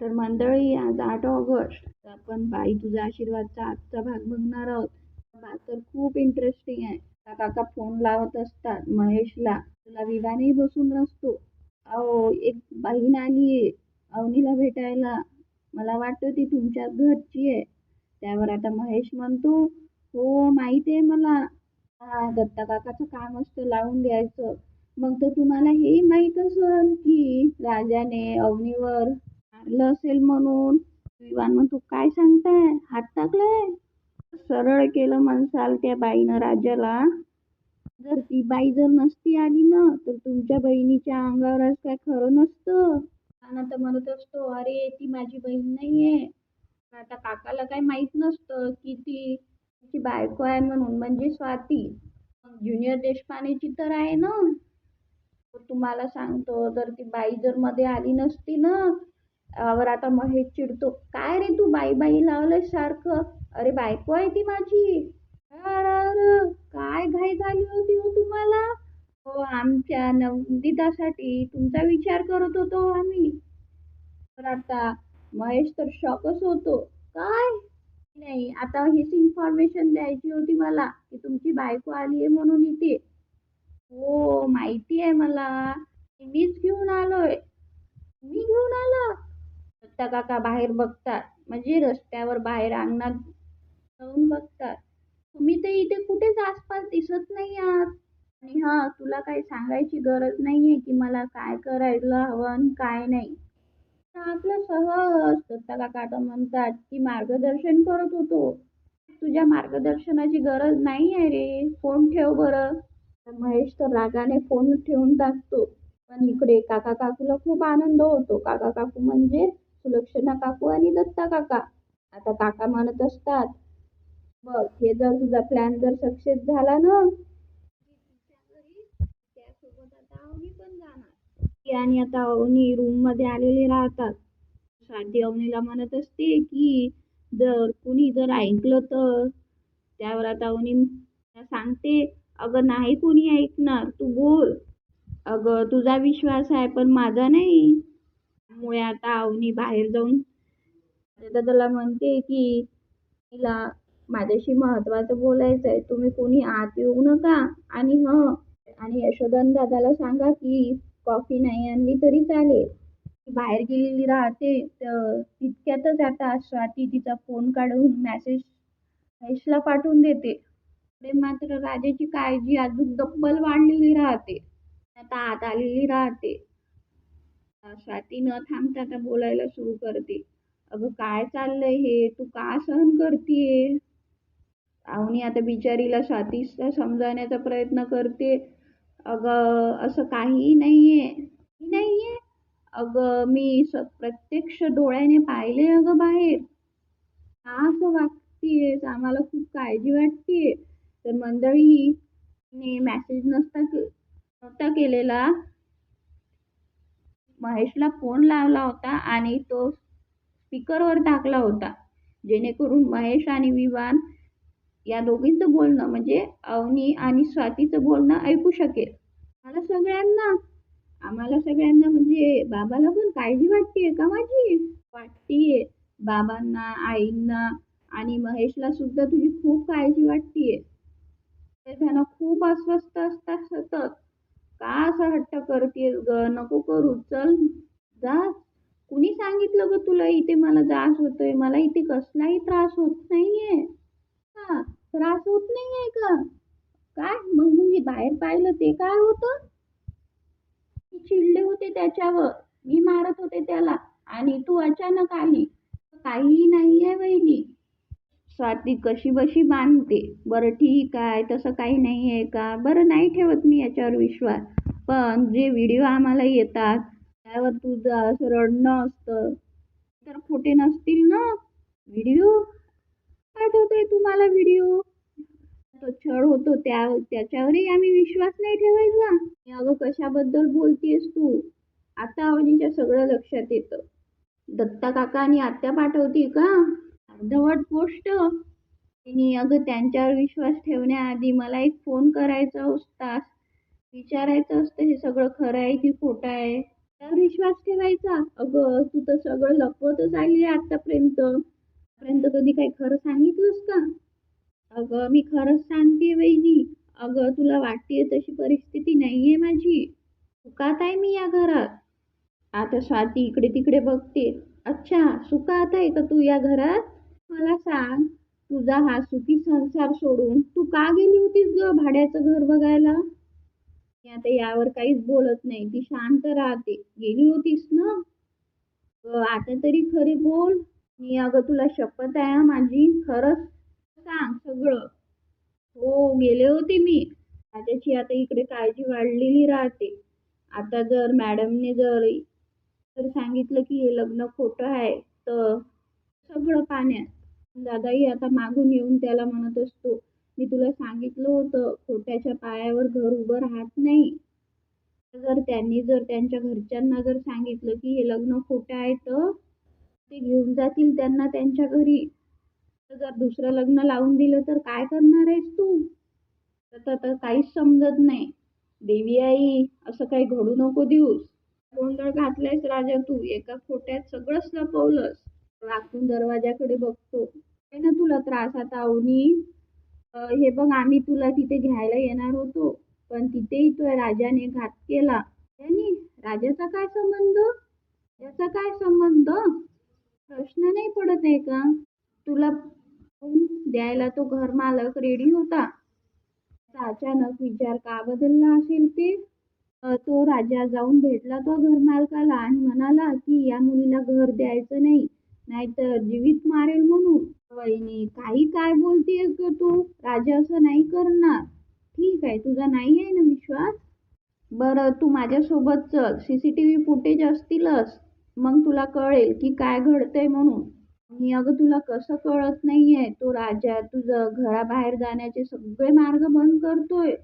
तर मंडळी, आज 8 ऑगस्ट. तर आपण बाई तुझा आशीर्वादचा आजचा भाग बघणार आहोत. भाग तर खूप इंटरेस्टिंग आहे. काका फोन लावत असतात महेशला, तुला विवानही बसून नसतो. अहो, एक बहीण आलीये अवनीला भेटायला. मला वाटतं ती तुमच्याच घरची आहे. त्यावर आता महेश म्हणतो, हो माहिती आहे मला. हा, दत्ता काकाचं काम असतं लावून द्यायचं. मग तर तुम्हाला हे माहित असेल की राजाने अवनीवर मारलं असेल म्हणून. विवान म्हणतो, काय सांगताय, हात टाकलाय? सरळ केलं म्हणसाल त्या बाईनं राजाला. जर ती बाई जर नसती आली ना, तर तुमच्या बहिणीच्या अंगावर आज काय खरं नसतं. आणि तर म्हणत असतो, अरे ती माझी बहीण नाहीये. आता काकाला काही माहित नसतं की ती तिची बायको आहे म्हणून, म्हणजे स्वाती. ज्युनियर देशपांडेची तर आहे ना. तुम्हाला सांगतो, जर ती बाई जर मध्ये आली नसती ना, वर आता महेश चिडतो, काय रे तू बाई बाई लावलंय सारखं? अरे बायको आहे ती माझी. अरे, काय घाई झाली होती हो तुम्हाला? हो, आमच्या नवनीतासाठी तुमचा विचार करत होतो आम्ही. तर आता महेश तर शॉकच होतो. काय? नाही, आता हीच इन्फॉर्मेशन द्यायची होती मला की तुमची बायको आली आहे म्हणून इथे. हो, माहिती आहे मला. मीच घेऊन आलोय. मी घेऊन आला? दत्ता काका बाहेर बघतात, म्हणजे रस्त्यावर बाहेर अंगणात जाऊन बघतात. तुम्ही तर इथे कुठेच आसपास दिसत नाही आहात. आणि हा, तुला काही सांगायची गरज नाहीये की मला काय करायला हवं आणि काय नाही. आपलं सहज. दत्ता काका आता म्हणतात की मार्गदर्शन करत होतो. तुझ्या मार्गदर्शनाची गरज नाही आहे रे, फोन ठेव बरं. तर महेश तर रागाने फोन ठेवून टाकतो. पण इकडे काका काकूला खूप आनंद होतो. काका काकू म्हणजे सुलक्षणा काकू आणि दत्ता काका. आता काका म्हणत असतात, बघ हे जर तुझा प्लॅन जर सक्सेस झाला ना, त्यासोबत आता अवनी पण जाणार. आणि आता अवनी रूम मध्ये आलेले राहतात. स्वाती अवनीला म्हणत असते की जर कुणी जर ऐकलं तर. त्यावर आता अवनी सांगते, अगं नाही कुणी ऐकणार, तू बोल. अगं तुझा विश्वास आहे पण माझा नाही. त्यामुळे आता अवनी बाहेर जाऊन त्याला म्हणते की तिला माझ्याशी महत्वाचं बोलायचं आहे, तुम्ही कोणी आत येऊ नका. आणि आणि यशोधन दादाला सांगा की कॉफी नाही आणली तरी चालेल. ती बाहेर गेलेली राहते. तर तितक्यातच आता स्वाती तिचा फोन काढून मेसेज महेशला पाठवून देते. पुढे मात्र राजाची काळजी अजून डब्बल वाढलेली राहते. आता आत आलेली राहते. स्वाती न थांबता आता बोलायला सुरू करते, अगं काय चाललंय हे, तू का सहन करतीये? अवनी आता बिचारीला स्वातीला समजावण्याचा प्रयत्न करते. अगं असं काही नाहीये. नाहीये. अगं मी प्रत्यक्ष डोळ्याने पाहिले अगं बाहेर. का असं वागतीयेस, आम्हाला खूप काळजी वाटतीये. तर मंडळी, मेसेज नव्हता केलेला. महेशला फोन लावला होता आणि तो स्पीकरवर टाकला होता, जेणेकरून महेश आणि विवान या दोघींचं बोलणं, म्हणजे अवनी आणि स्वातीचं बोलणं ऐकू शकेल. आम्हाला सगळ्यांना म्हणजे बाबाला पण काळजी वाटतेय का माझी? वाटतीये. बाबांना, आईंना आणि महेशला सुद्धा तुझी खूप काळजी वाटतीये. ते जण खूप अस्वस्थ असतात सतत. का असं हट्ट करतेस ग? नको करू, चल जा. कुणी सांगितलं ग तुला इथे मला त्रास होतोय? मला इथे कसलाही त्रास होत नाहीये. का त्रास होत नाहीये का? काय मग मी बाहेर पाहिलं ते काय होतं? मी चिडले होते त्याच्यावर, मी मारत होते त्याला, आणि तू अचानक आली. काहीही नाहीये वहिनी. स्वाती कशी बशी बांधते. बरं ठीक आहे, तसं काही नाहीये का? बरं नाही ठेवत मी याच्यावर विश्वास. पण जे व्हिडिओ आम्हाला येतात त्यावर तुझं असं रडणं असतं, तर खोटे नसतील ना व्हिडिओ? पाठवतोय तुम्हाला व्हिडिओ, तो छळ होतो त्याच्यावरही आम्ही विश्वास नाही ठेवायचा. अगं कशाबद्दल बोलतेस तू? आता अवनीच्या सगळं लक्षात येतं. दत्ता काका आणि आत्या पाठवती का? अर्धवट गोष्ट. तिने अगं त्यांच्यावर विश्वास ठेवण्याआधी मला एक फोन करायचा असता, विचारायचं असतं हे सगळं खरं आहे की खोटं आहे. त्यावर विश्वास ठेवायचा? अगं, तू तर सगळं लपवतच आली आहे आतापर्यंत. आतापर्यंत कधी काही खरं सांगितलंस का? अगं, मी खरंच सांगते वहिनी. अगं, तुला वाटतेय तशी परिस्थिती नाहीये माझी. सुखात आहे मी या घरात. आता स्वाती इकडे तिकडे बघते. अच्छा, सुखात आहे का तू या घरात? मला सांग, तुझा हा सुखी संसार सोडून तू का गेली होतीस ग भाड्याचं घर बघायला? मी आता यावर काहीच बोलत नाही. ती शांत राहते. गेली होतीस ना? आता तरी खरी बोल. मी अगं तुला शपथ आहे हं माझी. खरंच सांग सगळं. हो, गेले होते मी. त्याची आता इकडे काळजी वाढलेली राहते. आता जर मॅडमने जर सांगितलं की हे लग्न खोटं आहे, तर सगळं पाण्यात. दादाही आता मागून येऊन त्याला म्हणत असतो, मी तुला सांगितलं होतं खोट्याच्या पायावर घर उभं राहत नाही. जर त्यांनी जर त्यांच्या घरच्यांना जर सांगितलं की हे लग्न खोटं आहे, तर ते घेऊन जातील त्यांना त्यांच्या घरी. तर जर दुसरं लग्न लावून दिलं तर काय करणार आहेस तू? तर काहीच समजत नाही. देवी आई, असं काही घडू नको देऊस. गोंधळ घातलायस राजा तू. एका खोट्यात सगळंच लपवलंस. वाकून दरवाजाकडे बघतो. आहे ना तुला त्रास आता अवनी? हे बघ, आम्ही तुला तिथे घ्यायला येणार होतो, पण तिथेही तो राजाने घात केला. त्याने राजाचा काय संबंध? याचा काय संबंध? प्रश्न नाही पडत आहे का तुला? द्यायला तो घर मालक रेडी होता. त्याचा अचानक विचार का बदलला असेल ते? तो राजा जाऊन भेटला तो घरमालकाला आणि म्हणाला की या मुलीला घर द्यायचं नाही, नाहीतर जीवित मारेल म्हणून. वहिनी, काही काय बोलतेस ग तू? राजा असं नाही करणार. ठीक आहे, तुझा नाही आहे ना विश्वास? बरं, तू माझ्यासोबत चल. सीसीटीव्ही फुटेज असतीलच. मग तुला कळेल की काय घडतंय म्हणून. मी अगं तुला कसं कळत नाहीये, तो राजा तुझं घराबाहेर जाण्याचे सगळे मार्ग बंद करतोय.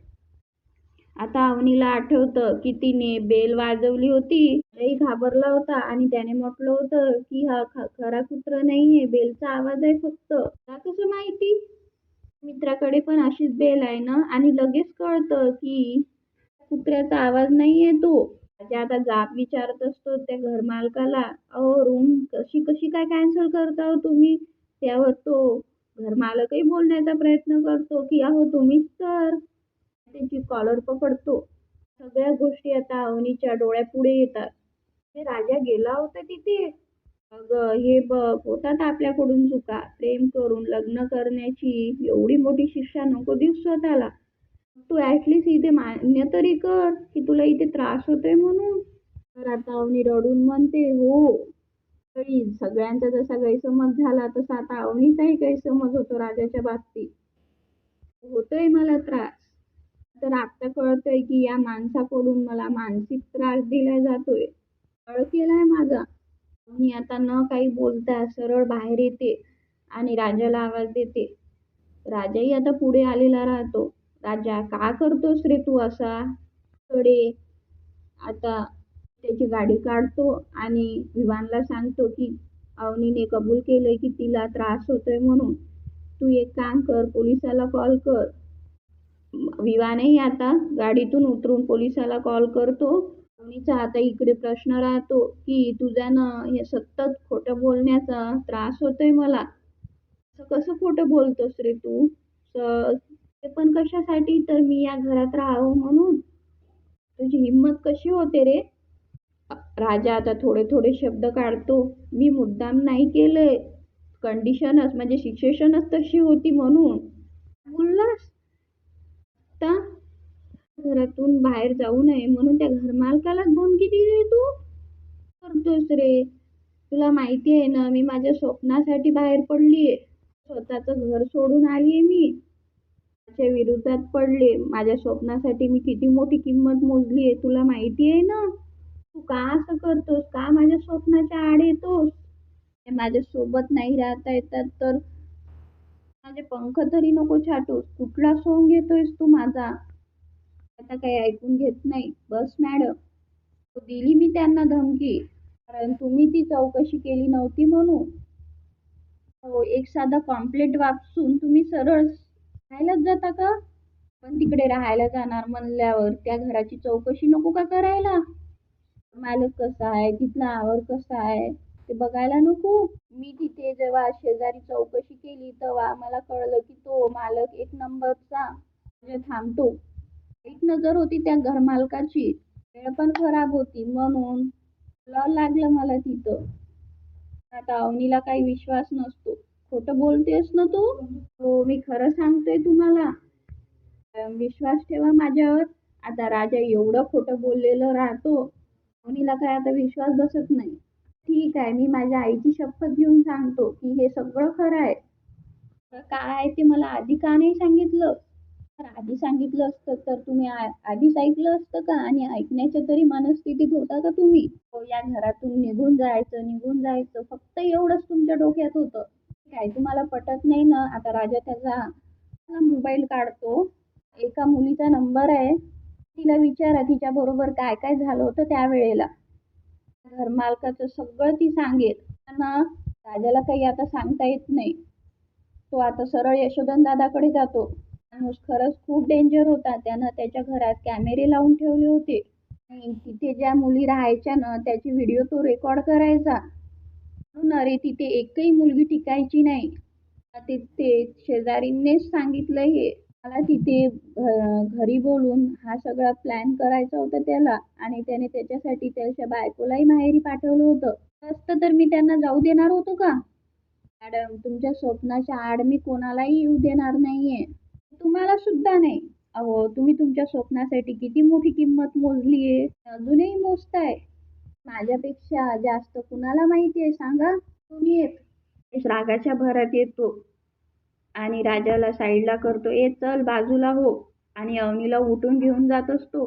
आता अवनीला आठवतं की तिने बेल वाजवली होती. लई घाबरला होता आणि त्याने म्हटलं होतं की हा खरा कुत्रा नाहीये, बेलचा आवाज आहे फक्त. का कसं माहिती? मित्राकडे पण अशीच बेल आहे ना, आणि लगेच कळतं की कुत्र्याचा आवाज नाहीये तो. म्हणजे आता जाब विचारत असतो त्या घरमालकाला, अहो रूम कशी कशी काय कॅन्सल करता हो तुम्ही? त्यावर तो घरमालकही बोलण्याचा प्रयत्न करतो की अहो तुम्हीच तर. त्याची कॉलर पकडतो. सगळ्या गोष्टी आता अवनीच्या डोळ्यापुढे येतात. ते राजा गेला होता तिथे. अगं हे बघ, होतात आपल्याकडून चुका. प्रेम करून लग्न करण्याची एवढी मोठी शिक्षा नको देऊ स्वतःला. तू ऍटलीस्ट इथे मान्य तरी कर की तुला इथे त्रास होतोय म्हणून. तर आता अवनी रडून म्हणते, हो, तरी सगळ्यांचा जसा गैरसमज झाला तसा आता अवनीचाही गैरसमज होतो राजाच्या बाबतीत. होतोय मला त्रास. तर आता कळतंय की या माणसाकडून मला मानसिक त्रास दिला जातोय. छळ केलाय माझा. मी आता न काही बोलता सरळ बाहेर येते आणि राजाला आवाज देते. राजाही आता पुढे आलेला राहतो. राजा, का करतोस रे तू असा? कडे आता त्याची गाडी काढतो आणि विवानला सांगतो की अवनीने कबूल केलंय की तिला त्रास होतोय म्हणून. तू एक काम कर, पोलिसाला कॉल कर. विवानही आता गाडीतून उतरून पोलिसाला कॉल करतो. अवनीचा आता इकडे प्रश्न राहतो की तुझ्यानं हे सतत खोटं बोलण्याचा त्रास होतोय मला. असं कसं खोटं बोलतोस रे तू? ते पण कशासाठी? तर मी या घरात राहावं म्हणून. तुझी हिंमत कशी होते रे? राजा आता थोडे थोडे शब्द काढतो. मी मुद्दाम नाही केलंय. कंडिशनच म्हणजे सिच्युएशनच तशी होती म्हणून. बोललास? आता घरातून बाहेर जाऊ नये म्हणून त्या घरमालकालाच धमकी दिली तू? करतोस रे? तुला माहिती आहे ना, मी माझ्या स्वप्नासाठी बाहेर पडलीये. स्वतःचं घर सोडून आलीये मी. त्याच्या विरोधात पडले. माझ्या स्वप्नासाठी मी किती मोठी किंमत मोजलीये तुला माहिती आहे ना. तू का असं करतोस? का माझ्या स्वप्नाच्या आड येतोस? माझ्या सोबत नाही राहता येतात तर माझे पंख तरी नको छाटूस. कुठला सोंग घेतोयस तू माझा? आता काही ऐकून घेत नाही. बस मॅडम. दिली मी त्यांना धमकी, कारण तुम्ही ती चौकशी केली नव्हती म्हणून. हो, एक साधा पॉम्पलेट वाचून तुम्ही सरळ राहायलाच जाता का? पण तिकडे राहायला जाणार म्हणल्यावर त्या घराची चौकशी नको का करायला? मालक कसा आहे, तिथला आवर कसा आहे ते बघायला नको. मी तिथे जेव्हा शेजारी चौकशी केली तेव्हा मला कळलं की तो मालक एक नंबरचा म्हणजे थांबतो. एक नजर होती त्या घरमालकाची. वेळ पण खराब होती म्हणून लागलं मला तिथं. आता अवनीला काही विश्वास नसतो. खोटं बोलतेस ना तू? हो, मी खरं सांगतोय तुम्हाला. विश्वास ठेवा माझ्यावर. आता राजा एवढं खोटं बोललेलं राहतो. अवनीला काय आता विश्वास बसत नाही. ठीक आहे, मी माझ्या आईची शपथ घेऊन सांगतो की हे सगळं खरं आहे. तर काय आहे ते मला आधी का नाही सांगितलं? तर आधी सांगितलं असतं तर तुम्ही आधीच ऐकलं असतं का? आणि ऐकण्याच्या तरी मनस्थितीत होता का तुम्ही? हो, या घरातून निघून जायचं, निघून जायचं फक्त एवढंच तुमच्या डोक्यात होतं. काय तुम्हाला पटत नाही ना? आता राजा त्याचा मोबाईल काढतो. एका मुलीचा नंबर आहे. तिला विचारा तिच्या बरोबर काय काय झालं होतं त्यावेळेला. घरमालकाचं सगळं ती सांगेल. पण राजाला काही आता सांगता येत नाही. तो आता सरळ यशोधन दादाकडे जातो. माणूस खरंच खूप डेंजर होता. त्यानं त्याच्या घरात कॅमेरे लावून ठेवले होते. आणि तिथे ज्या मुली राहायच्या ना त्याची व्हिडिओ तो रेकॉर्ड करायचा. म्हणून अरे तिथे एकही मुलगी टिकायची नाही. ते शेजारींनीच सांगितलं हे. मला तिथे घरी बोलून हा सगळा प्लॅन करायचा होता त्याला. आणि त्याने त्याच्यासाठी त्याच्या बायकोलाही माहेरी पाठवलं होतं. असतं तर मी त्यांना जाऊ देणार होतो का? मॅडम, तुमच्या स्वप्नाच्या आड मी कोणालाही येऊ देणार नाहीये. तुम्हाला सुद्धा नाही. अहो, तुम्ही तुमच्या स्वप्नासाठी किती मोठी किंमत मोजलीये, अजूनही मोजताय. माझ्यापेक्षा जास्त कुणाला माहितीये सांगा? तुम्ही येत रागाच्या भरात येतो आणि राजाला साईडला करतो. चल बाजूला हो. आणि अवनीला उठून घेऊन जात असतो.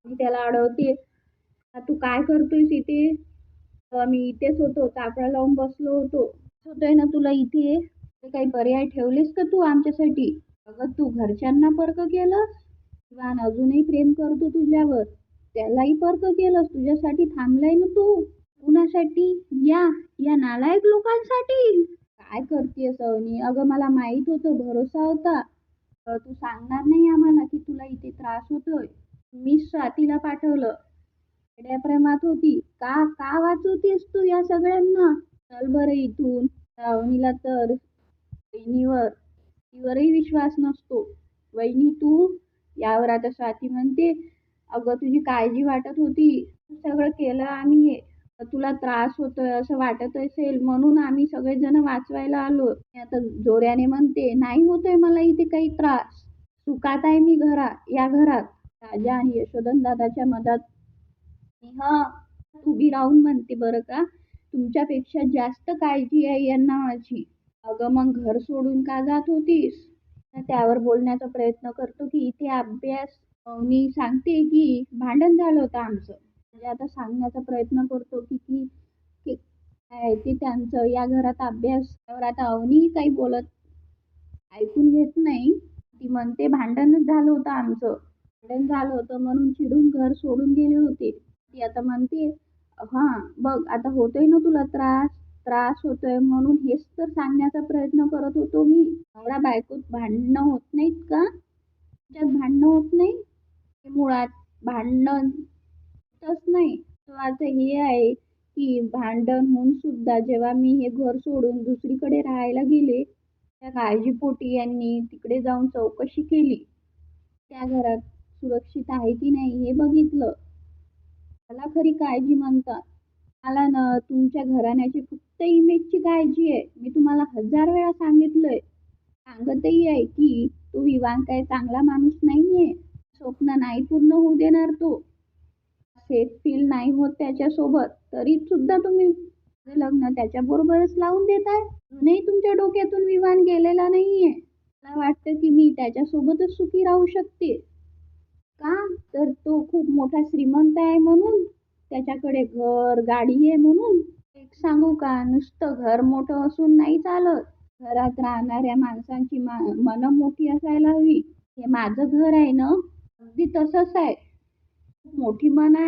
मी त्याला अडवते. तू काय करतोयस इथे? मी इथेच होतो, चापडा लावून बसलो होतो. होतोय ना तुला इथे? काही पर्याय ठेवलेस का तू आमच्यासाठी? अगं, तू घरच्यांना परक केलंस? इवान अजूनही प्रेम करतो तुझ्यावर. त्यालाही परक केलंस. तुझ्यासाठी थांबलाय ना तू. कुणासाठी? या नालायक लोकांसाठी. काय करतेस अवनी? अगं, मला माहित होतं, भरोसा होता. तू सांगणार नाही आम्हाला की तुला इथे त्रास होतोय. मी स्वातीला पाठवलं. वेड्या प्रेमात होती. का का वाचवतेस तू या सगळ्यांना? चल बरं इथून. अवनीला तर वहिनीवरही विश्वास नसतो. वहिनी तू यावर आता स्वाती म्हणते, अगं तुझी काळजी वाटत होती. सगळं केलं आम्ही हे. तुला त्रास होतोय असं वाटत असेल म्हणून आम्ही सगळेजण वाचवायला आलो. आता जोऱ्याने म्हणते, नाही होतोय मला इथे काही त्रास. सुखात आहे मी या घरात. राजा आणि यशोधन दादाच्या मधात हा उभी राहून म्हणते, बरं का, तुमच्यापेक्षा जास्त काळजी आहे यांना माझी. अगं, मग घर सोडून का जात होतीस? त्यावर बोलण्याचा प्रयत्न करतो की इथे अभ्यास. मी सांगते की भांडण झालं होतं आमचं. म्हणजे आता सांगण्याचा प्रयत्न करतो की की की काय ते त्यांचं या घरात अभ्यास. त्यावर आता अवनी काही बोलत ऐकून घेत नाही. ती म्हणते भांडणच झालं होतं आमचं. भांडण झालं होतं म्हणून चिडून घर सोडून गेले होते. ती आता म्हणते, हा बघ आता होतोय ना तुला त्रास. त्रास होतोय म्हणून हेच तर सांगण्याचा प्रयत्न करत होतो मी. नवरा बायकोत भांडणं होत नाहीत का? त्याच्यात भांडणं होत नाही. हे मुळात भांडण नाही. तर हे आहे की भांडण होऊन सुद्धा जेव्हा मी हे घर सोडून दुसरीकडे राहायला गेले, त्या काळजीपोटी यांनी तिकडे जाऊन चौकशी केली. त्या घरात सुरक्षित आहे की नाही हे बघितलं. मला खरी काळजी म्हणतात. मला ना तुमच्या घराण्याची फक्त इमेजची काळजी आहे. मी तुम्हाला 1000 वेळा सांगितलंय. सांगतही आहे की तो विवान काय चांगला माणूस नाहीये. स्वप्न नाही पूर्ण होऊ देणार तो. सेफ फील नाही होत त्याच्यासोबत तरी सुद्धा तुम्ही लग्न त्याच्याबरोबरच लावून देताय. अजूनही तुमच्या डोक्यातून विवान गेलेला नाहीये. मला वाटतं की मी त्याच्यासोबतच सुखी राहू शकते. का? तर तो खूप मोठा श्रीमंत आहे म्हणून. त्याच्याकडे घर गाडी आहे म्हणून. एक सांगू का, नुसतं घर मोठं असून नाही चालत. घरात राहणाऱ्या माणसांची मनं मोठी असायला हवी. हे माझं घर आहे ना, अगदी तसंच आहे. मोठी मन आहे.